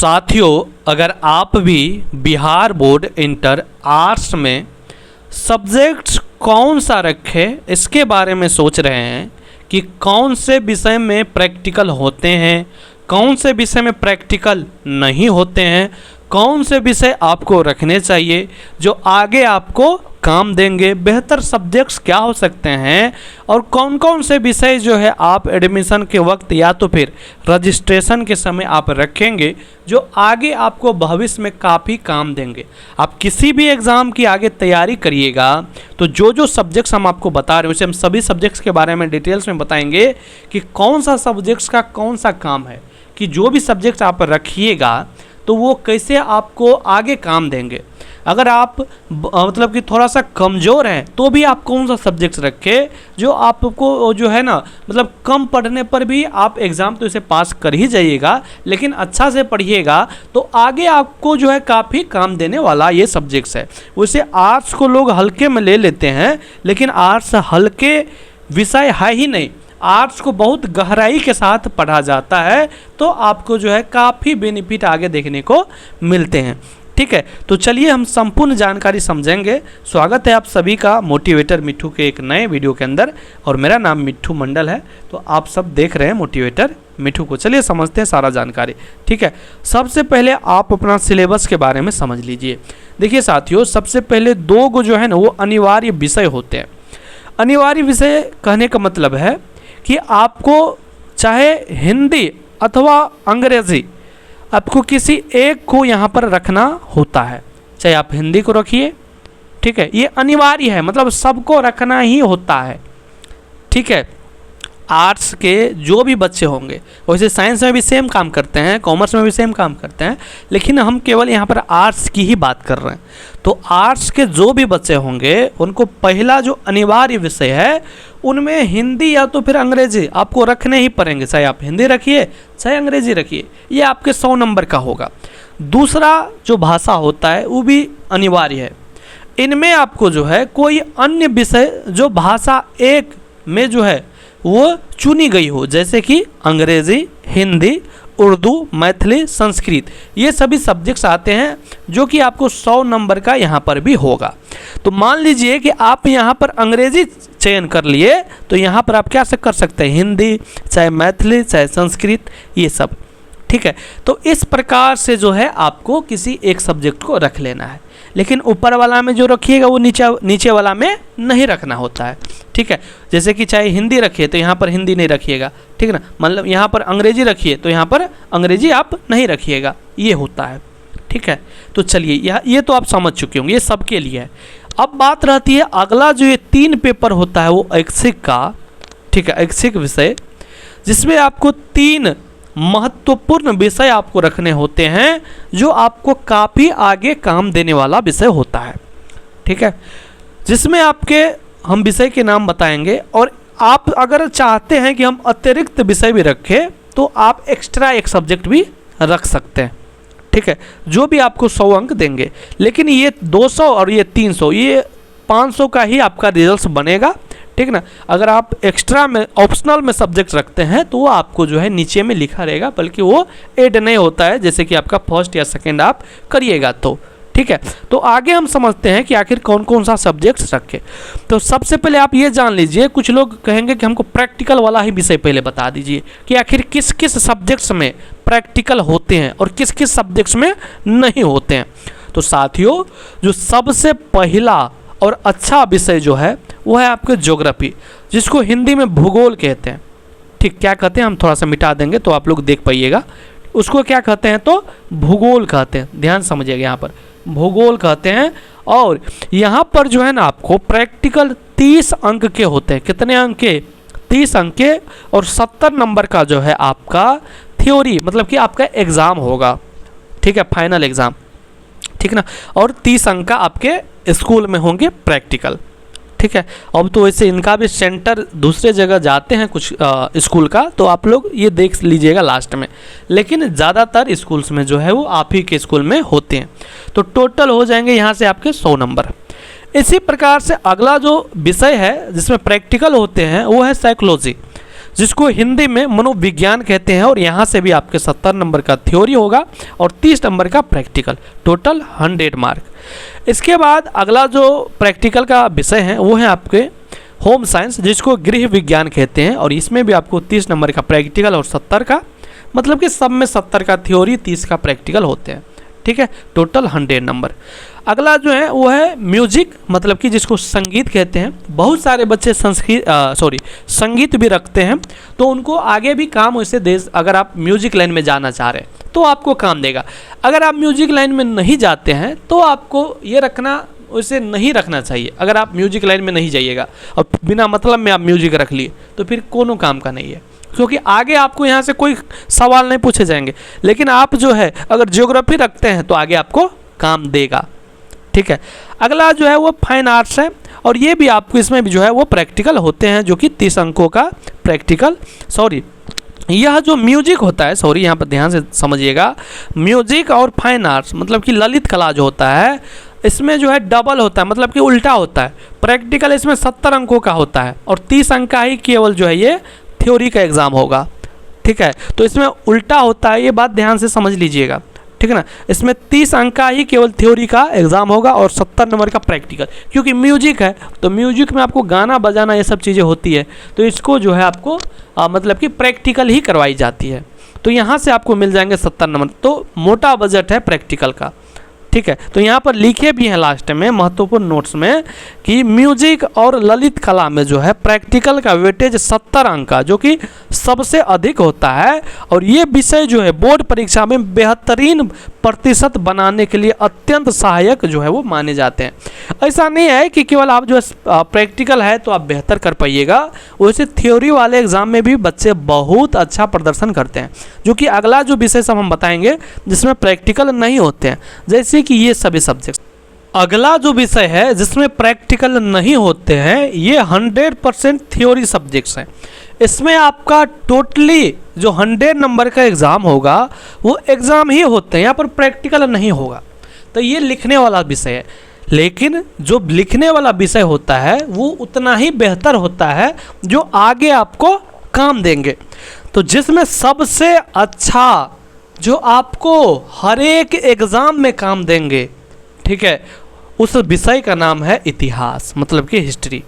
साथियों, अगर आप भी बिहार बोर्ड इंटर आर्ट्स में सब्जेक्ट्स कौन सा रखें इसके बारे में सोच रहे हैं कि कौन से विषय में प्रैक्टिकल होते हैं, कौन से विषय में प्रैक्टिकल नहीं होते हैं, कौन से विषय आपको रखने चाहिए जो आगे आपको काम देंगे, बेहतर सब्जेक्ट्स क्या हो सकते हैं और कौन कौन से विषय जो है आप एडमिशन के वक्त या तो फिर रजिस्ट्रेशन के समय आप रखेंगे जो आगे आपको भविष्य में काफ़ी काम देंगे। आप किसी भी एग्ज़ाम की आगे तैयारी करिएगा तो जो जो सब्जेक्ट्स हम आपको बता रहे हैं उसे हम सभी सब्जेक्ट्स के बारे में डिटेल्स में बताएंगे कि कौन सा सब्जेक्ट्स का कौन सा काम है, कि जो भी सब्जेक्ट्स आप रखिएगा तो वो कैसे आपको आगे काम देंगे। अगर आप मतलब कि थोड़ा सा कमज़ोर हैं तो भी आप कौन सा सब्जेक्ट्स रखें जो आपको जो है ना मतलब कम पढ़ने पर भी आप एग्ज़ाम तो इसे पास कर ही जाइएगा, लेकिन अच्छा से पढ़िएगा तो आगे आपको जो है काफ़ी काम देने वाला ये सब्जेक्ट्स है। वैसे आर्ट्स को लोग हल्के में ले लेते हैं, लेकिन आर्ट्स हल्के विषय है ही नहीं, आर्ट्स को बहुत गहराई के साथ पढ़ा जाता है तो आपको जो है काफ़ी बेनिफिट आगे देखने को मिलते हैं। ठीक है, तो चलिए हम संपूर्ण जानकारी समझेंगे। स्वागत है आप सभी का मोटिवेटर मिट्ठू के एक नए वीडियो के अंदर और मेरा नाम मिट्ठू मंडल है। तो आप सब देख रहे हैं मोटिवेटर मिट्ठू को। चलिए समझते हैं सारा जानकारी। ठीक है, सबसे पहले आप अपना सिलेबस के बारे में समझ लीजिए। देखिए साथियों, सबसे पहले दो गो जो है ना वो अनिवार्य विषय होते हैं। अनिवार्य विषय कहने का मतलब है कि आपको चाहे हिंदी अथवा अंग्रेज़ी आपको किसी एक को यहाँ पर रखना होता है, चाहे आप हिंदी को रखिए। ठीक है, ये अनिवार्य है, मतलब सबको रखना ही होता है। ठीक है, आर्ट्स के जो भी बच्चे होंगे, वैसे साइंस में भी सेम काम करते हैं, कॉमर्स में भी सेम काम करते हैं, लेकिन हम केवल यहाँ पर आर्ट्स की ही बात कर रहे हैं। तो आर्ट्स के जो भी बच्चे होंगे उनको पहला जो अनिवार्य विषय है उनमें हिंदी या तो फिर अंग्रेजी आपको रखने ही पड़ेंगे, चाहे आप हिंदी रखिए चाहे अंग्रेजी रखिए, ये आपके 100 नंबर का होगा। दूसरा जो भाषा होता है वो भी अनिवार्य है। इनमें आपको जो है कोई अन्य विषय जो भाषा एक में जो है वो चुनी गई हो, जैसे कि अंग्रेज़ी, हिंदी, उर्दू, मैथिली, संस्कृत, ये सभी सब्जेक्ट्स आते हैं जो कि आपको 100 नंबर का यहाँ पर भी होगा। तो मान लीजिए कि आप यहाँ पर अंग्रेज़ी चयन कर लिए तो यहाँ पर आप क्या से कर सकते हैं, हिंदी चाहे मैथिली चाहे संस्कृत, ये सब। ठीक है, तो इस प्रकार से जो है आपको किसी एक सब्जेक्ट को रख लेना है, लेकिन ऊपर वाला में जो रखिएगा वो नीचे वाला में नहीं रखना होता है। ठीक है, जैसे कि चाहे हिंदी रखिए तो यहाँ पर हिंदी नहीं रखिएगा, ठीक है ना, मतलब यहाँ पर अंग्रेजी रखिए तो यहाँ पर अंग्रेजी आप नहीं रखिएगा, ये होता है। ठीक है, तो चलिए ये तो आप समझ चुके होंगे, ये सबके लिए है। अब बात रहती है अगला जो ये 3 पेपर होता है वो ऐच्छिक का। ठीक है, ऐच्छिक विषय जिसमें आपको 3 महत्वपूर्ण विषय आपको रखने होते हैं जो आपको काफ़ी आगे काम देने वाला विषय होता है। ठीक है, जिसमें आपके हम विषय के नाम बताएंगे और आप अगर चाहते हैं कि हम अतिरिक्त विषय भी रखें तो आप एक्स्ट्रा एक सब्जेक्ट भी रख सकते हैं। ठीक है, जो भी आपको 100 अंक देंगे, लेकिन ये 200 और ये 300, ये 500 का ही आपका रिजल्ट बनेगा। ठीक ना, अगर आप एक्स्ट्रा में ऑप्शनल में सब्जेक्ट रखते हैं तो वो आपको जो है नीचे में लिखा रहेगा, बल्कि वो ऐड नहीं होता है जैसे कि आपका फर्स्ट या सेकंड आप करिएगा तो। ठीक है, तो आगे हम समझते हैं कि आखिर कौन कौन सा सब्जेक्ट्स रखें। तो सबसे पहले आप ये जान लीजिए, कुछ लोग कहेंगे कि हमको प्रैक्टिकल वाला ही विषय पहले बता दीजिए कि आखिर किस किस सब्जेक्ट्स में प्रैक्टिकल होते हैं और किस किस सब्जेक्ट्स में नहीं होते हैं। तो साथियों, जो सबसे पहला और अच्छा विषय जो है वो है आपके ज्योग्राफी, जिसको हिंदी में भूगोल कहते हैं। ठीक, क्या कहते हैं हम थोड़ा सा मिटा देंगे तो आप लोग देख पाइएगा। उसको क्या कहते हैं तो भूगोल कहते हैं, ध्यान समझिएगा, यहाँ पर भूगोल कहते हैं। और यहाँ पर जो है ना आपको प्रैक्टिकल 30 अंक के होते हैं। कितने अंक के? 30 अंक के, और 70 नंबर का जो है आपका थ्योरी, मतलब कि आपका एग्ज़ाम होगा। ठीक है, फाइनल एग्ज़ाम। ठीक ना, और 30 अंक का आपके स्कूल में होंगे प्रैक्टिकल। ठीक है, अब तो वैसे इनका भी सेंटर दूसरे जगह जाते हैं कुछ स्कूल का, तो आप लोग ये देख लीजिएगा लास्ट में, लेकिन ज़्यादातर स्कूल्स में जो है वो आप ही के स्कूल में होते हैं। तो टोटल हो जाएंगे यहाँ से आपके 100 नंबर। इसी प्रकार से अगला जो विषय है जिसमें प्रैक्टिकल होते हैं वो है साइकोलॉजी। जिसको हिंदी में मनोविज्ञान कहते हैं, और यहाँ से भी आपके 70 नंबर का थ्योरी होगा और 30 नंबर का प्रैक्टिकल, टोटल 100 मार्क। इसके बाद अगला जो प्रैक्टिकल का विषय है वो है आपके होम साइंस, जिसको गृह विज्ञान कहते हैं, और इसमें भी आपको 30 नंबर का प्रैक्टिकल और 70 का, मतलब कि सब में 70 का थ्योरी 30 का प्रैक्टिकल होते हैं, ठीक है, टोटल 100 नंबर। अगला जो है वो है म्यूजिक, मतलब कि जिसको संगीत कहते हैं। बहुत सारे बच्चे संगीत भी रखते हैं, तो उनको आगे भी काम वैसे दे, अगर आप म्यूजिक लाइन में जाना चाह रहे हैं तो आपको काम देगा। अगर आप म्यूजिक लाइन में नहीं जाते हैं तो आपको ये रखना, उसे नहीं रखना चाहिए। अगर आप म्यूजिक लाइन में नहीं जाइएगा और बिना मतलब में आप म्यूजिक रख लिए तो फिर कोनो काम का नहीं है, क्योंकि आगे आपको यहाँ से कोई सवाल नहीं पूछे जाएंगे। लेकिन आप जो है अगर ज्योग्राफी रखते हैं तो आगे आपको काम देगा, ठीक है। अगला जो है वो फाइन आर्ट्स है, और ये भी आपको इसमें भी जो है वो प्रैक्टिकल होते हैं, जो कि 30 अंकों का प्रैक्टिकल। यह जो म्यूजिक होता है, यहाँ पर ध्यान से समझिएगा, म्यूजिक और फाइन आर्ट्स मतलब कि ललित कला जो होता है, इसमें जो है डबल होता है, मतलब कि उल्टा होता है। प्रैक्टिकल इसमें 70 अंकों का होता है और 30 अंक का ही केवल जो है ये थ्योरी का एग्ज़ाम होगा, ठीक है। तो इसमें उल्टा होता है, ये बात ध्यान से समझ लीजिएगा, ठीक है ना। इसमें 30 अंक का ही केवल थ्योरी का एग्ज़ाम होगा और 70 नंबर का प्रैक्टिकल, क्योंकि म्यूजिक है तो म्यूजिक में आपको गाना बजाना ये सब चीज़ें होती है, तो इसको जो है आपको मतलब कि प्रैक्टिकल ही करवाई जाती है। तो यहाँ से आपको मिल जाएंगे 70 नंबर, तो मोटा बजट है प्रैक्टिकल का, ठीक है। तो यहाँ पर लिखे भी हैं लास्ट में महत्वपूर्ण नोट्स में कि म्यूजिक और ललित कला में जो है प्रैक्टिकल का वेटेज 70 अंक का, जो कि सबसे अधिक होता है, और ये विषय जो है बोर्ड परीक्षा में बेहतरीन प्रतिशत बनाने के लिए अत्यंत सहायक जो है वो माने जाते हैं। ऐसा नहीं है कि केवल आप जो है प्रैक्टिकल है तो आप बेहतर कर पाइएगा, वैसे थ्योरी वाले एग्ज़ाम में भी बच्चे बहुत अच्छा प्रदर्शन करते हैं, जो कि अगला जो विषय सब हम बताएंगे जिसमें प्रैक्टिकल नहीं होते हैं, जैसे कि ये सभी सब्जेक्ट। अगला जो विषय है जिसमें प्रैक्टिकल नहीं होते हैं, ये 100% थ्योरी सब्जेक्ट्स हैं। इसमें आपका टोटली जो 100 नंबर का एग्ज़ाम होगा वो एग्ज़ाम ही होते हैं, यहाँ पर प्रैक्टिकल नहीं होगा। तो ये लिखने वाला विषय है, लेकिन जो लिखने वाला विषय होता है वो उतना ही बेहतर होता है जो आगे आपको काम देंगे। तो जिसमें सबसे अच्छा जो आपको हर एक एग्ज़ाम में काम देंगे, ठीक है, उस विषय का नाम है इतिहास, मतलब कि हिस्ट्री।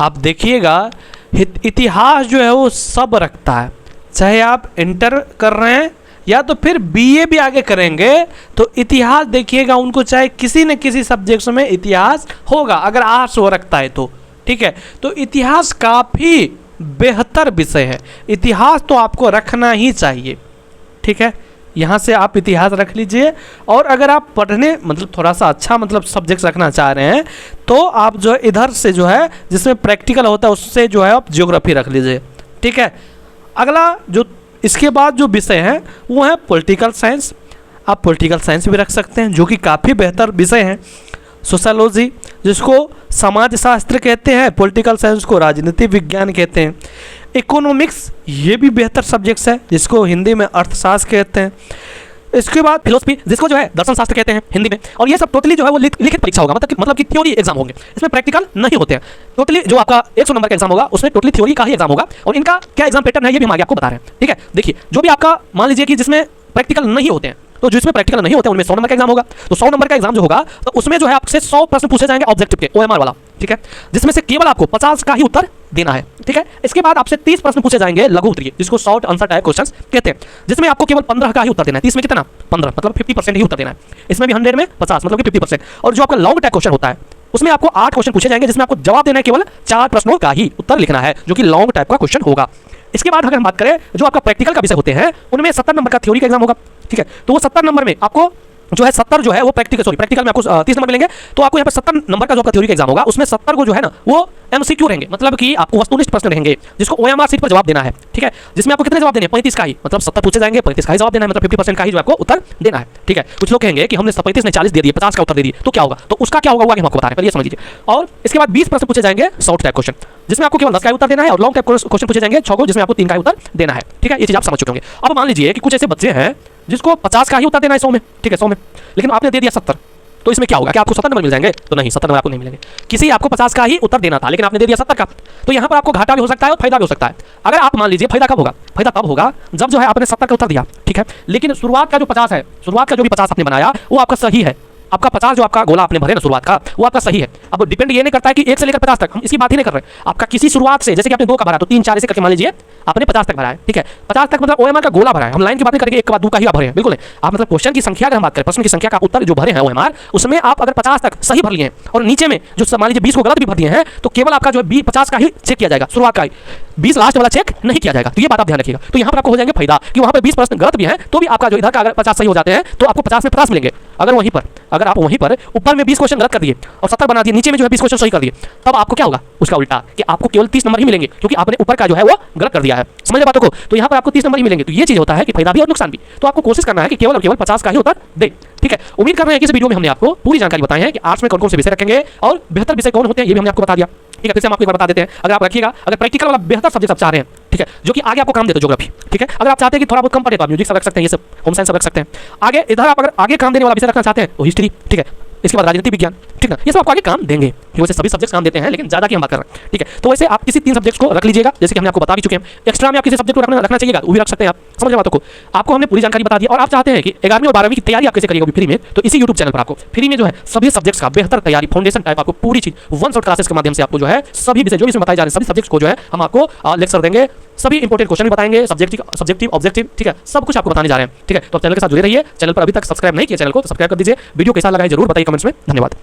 आप देखिएगा इतिहास जो है वो सब रखता है, चाहे आप इंटर कर रहे हैं या तो फिर बीए भी आगे करेंगे तो इतिहास देखिएगा, उनको चाहे किसी न किसी सब्जेक्ट्स में इतिहास होगा, अगर आर्ट्स वो रखता है तो, ठीक है। तो इतिहास काफ़ी बेहतर विषय है, इतिहास तो आपको रखना ही चाहिए, ठीक है। यहाँ से आप इतिहास रख लीजिए, और अगर आप पढ़ने मतलब थोड़ा सा अच्छा मतलब सब्जेक्ट्स रखना चाह रहे हैं तो आप जो है इधर से जो है जिसमें प्रैक्टिकल होता है उससे जो है आप ज्योग्राफी रख लीजिए, ठीक है। अगला जो इसके बाद जो विषय है वो है पॉलिटिकल साइंस। आप पॉलिटिकल साइंस भी रख सकते हैं, जो कि काफ़ी बेहतर विषय है। सोशलॉजी, जिसको समाजशास्त्र कहते हैं, पॉलिटिकल साइंस को राजनीति विज्ञान कहते हैं। इकोनॉमिक्स, ये भी बेहतर सब्जेक्ट्स है, जिसको हिंदी में अर्थशास्त्र कहते हैं। इसके बाद फिलोसफी, जिसको जो है दर्शन शास्त्र कहते हैं हिंदी में, और ये सब टोटली जो है वो लिखित परीक्षा होगा, मतलब कि थ्योरी एग्जाम होंगे, इसमें प्रैक्टिकल नहीं होते हैं। टोटली जो आपका 100 नंबर का एग्जाम होगा उसमें टोटली थ्योरी का ही एग्जाम होगा, और इनका क्या एग्जाम पैटर्न है ये भी हम आगे आपको बता रहे हैं, ठीक है। देखिए, जो भी आपका मान लीजिए कि जिसमें प्रैक्टिकल नहीं होते हैं, तो जिसमें प्रैक्टिकल नहीं होते हैं उनमें 100 नंबर का एग्जाम होगा। तो 100 नंबर का एग्जाम जो होगा तो उसमें जो है आपसे 100 प्रश्न पूछे जाएंगे ऑब्जेक्टिव के, OMR वाला, ठीक है, जिसमें से केवल आपको 50 का ही उत्तर देना है, ठीक है। इसके बाद आपसे 30 प्रश्न पूछे जाएंगे लघु उत्तरीय, जिसको शॉर्ट आंसर टाइप क्वेश्चंस कहते हैं, जिसमें आपको केवल 15 का ही उत्तर देना है। 30 में कितना? 15, मतलब 50% ही उत्तर देना है। इसमें भी 100 में 50, मतलब कि 50%। और जो आपका लॉन्ग टाइप क्वेश्चन होता है उसमें आपको 8 क्वेश्चन पूछे जाएंगे, जिसमें आपको जवाब देना है, केवल 4 प्रश्नों का ही उत्तर लिखना है, जो कि लॉन्ग टाइप का क्वेश्चन होगा। इसके बाद अगर हम बात करें जो आपका प्रैक्टिकल का विषय होते हैं, उनमें 70 नंबर का थ्योरी का एग्जाम होगा, ठीक है। तो वो 70 नंबर में आपको जो है 70 जो है वो प्रैक्टिकल में आपको 30 नंबर मिलेंगे, तो आपको यहाँ पर 70 नंबर का जो आपका थ्योरी का एग्जाम होगा उसमें 70 को जो है ना वो MCQ रहेंगे, मतलब कि आपको वस्तुनिष्ठ प्रश्न रहेंगे, जिसको OMR सीट पर जवाब देना है, ठीक है। जिसमें आपको कितने जवाब देने हैं? 35 का ही, मतलब 70 पूछे जाएंगे, 35 का ही जवाब देना है, मतलब 50% का ही जो आपको उत्तर देना है, ठीक है। कुछ लोग कहेंगे कि हमने 35 ने 40 दे दिए, 50 का उत्तर दे दिए, तो क्या होगा? तो उसका क्या होगा वो आगे हम आपको बता रहे हैं, पहले ये समझ लीजिए। और इसके बाद 20 प्रश्न पूछे जाएंगे शॉर्ट टाइप क्वेश्चन, जिसमें आपको केवल 10 का उत्तर देना है, और लॉन्ग टाइप क्वेश्चन पूछे जाएंगे 6 को, जिसमें आपको 3 का उत्तर देना है, ठीक है। ये चीज आप समझ चुके होंगे। अब मान लीजिए कि कुछ ऐसे बच्चे हैं जिसको 50 का ही उत्तर देना है 100 में, ठीक है, 100 में, लेकिन आपने दे दिया 70, तो इसमें क्या होगा, क्या आपको 70 नंबर मिल जाएंगे? तो नहीं, 70 नंबर आपको नहीं मिलेंगे। किसी आपको 50 का ही उत्तर देना था, लेकिन आपने दे दिया 70 का, तो यहाँ पर आपको घाटा भी हो सकता है और फायदा भी हो सकता है। अगर आप मान लीजिए, फायदा कब होगा? फायदा तब होगा जब जो है आपने 70 का उत्तर दिया, ठीक है, लेकिन शुरुआत का जो 50 है, शुरुआत का जो भी 50 आपने बनाया वो आपका सही है। आपका 50 जो आपका गोला आपने भरे ना शुरुआत का, वो आपका सही है। अब डिपेंड ये नहीं करता है कि 1 से लेकर 50 तक, हम इसकी बात ही नहीं कर रहे। आपका किसी शुरुआत से, जैसे कि आपने 2 का भरा तो 3 4 ऐसे करके मान लीजिए आपने 50 तक भरा है, ठीक है, 50 तक मतलब ओएमआर का गोला भरा है। हम लाइन की बात नहीं करेंगे, एक के बाद 2 का ही आप भरे हैं, बिल्कुल नहीं। आप मतलब क्वेश्चन की संख्या अगर हम बात करें, प्रश्न की संख्या का उत्तर जो भरे हैं ओएमआर, उसमें आप अगर 50 तक सही भर लिए हैं और नीचे में जो मान लीजिए 20 को गलत भी भर दिए हैं, तो केवल आपका जो है 50 का ही चेक किया जाएगा, शुरुआत का ही, 20 लास्ट वाला चेक नहीं किया जाएगा। तो ये बात आप ध्यान रखिएगा। तो यहाँ पर आपको हो जाएंगे फायदा कि वहाँ पर 20 प्रश्न गलत भी हैं, तो भी आपका जो इधर का अगर 50 सही हो जाते हैं तो आपको 50 में 50 मिलेंगे। अगर आप वहीं पर ऊपर में 20 क्वेश्चन गलत कर दिए और 70 बना दिए, नीचे में जो है 20 क्वेश्चन सही कर दिए, तब आपको क्या होगा? उसका उल्टा, कि आपको केवल 30 नंबर ही मिलेंगे, क्योंकि आपने ऊपर का जो है वो गलत कर दिया है। समझ बातों को? तो यहाँ पर आपको 30 नंबर ही मिलेंगे। तो ये चीज होता है कि फायदा भी और नुकसान भी। तो आपको कोशिश करना है कि केवल और केवल 50 का ही उत्तर दे, ठीक है। उम्मीद कर रहे हैं कि इस वीडियो में हमने आपको पूरी जानकारी बताई है कि आर्ट्स में कौन कौन से विषय रखेंगे और बेहतर विषय कौन होते हैं, ये भी हमने आपको बता दिया, ठीक है। फिर से हम आपको एक बार बता देते हैं, अगर आप रखिएगा, अगर प्रैक्टिकल वाला बेहतर सब्जेक्ट आप चाह रहे हैं, ठीक है, जो कि आगे आपको काम देते ज्योग्राफी, ठीक है, अगर आप चाहते हैं कि थोड़ा बहुत कम पड़े तो आप म्यूजिक सब रख सकते हैं, ये सब होम साइंस सब रख सकते हैं। आगे इधर आप अगर आगे काम देने वाला विषय रखना चाहते हैं तो हिस्ट्री, ठीक है, इसके बाद राजनीति विज्ञान, ठीक है, ये सब आपको आगे काम देंगे। वैसे सभी सब्जेक्ट काम देते हैं, लेकिन ज्यादा की हम बात कर रहे हैं, ठीक है। तो वैसे आप किसी 3 सब्जेक्ट्स को रख लीजिएगा, जैसे कि हमने आपको बता भी चुके हैं। एक्स्ट्रा में आप किसी सब्जेक्ट को रखना चाहिएगा वो भी रख सकते हैं, आप समझ बातों को। आपको हमने पूरी जानकारी बता दी और आप चाहते हैं कि 11वीं और 12वीं की तैयारी आप कैसे करिएगा फ्री में, तो इसी यूट्यूब चैनल पर आपको फ्री में जो है सभी सब्जेक्ट्स का बेहतर तैयारी, फाउंडेशन टाइप आपको पूरी चीज वन शॉट क्लासेस के माध्यम से आपको जो है सभी विषय जो इसमें बताए जा रहे हैं, सभी सब्जेक्ट्स को जो है हम आपको लेक्चर देंगे, सभी इंपॉर्टेंट क्वेश्चन भी बताएंगे, सब्जेक्टिव ऑब्जेक्टिव, ठीक है, सब कुछ आपको बताने जा रहे हैं, ठीक है। तो चैनल के साथ जुड़े रहिए। चैनल पर अभी तक सब्सक्राइब नहीं किया चैनल को तो सब्सक्राइब कर दीजिए। वीडियो कैसा लगा है जरूर बताइए कमेंट्स में। धन्यवाद।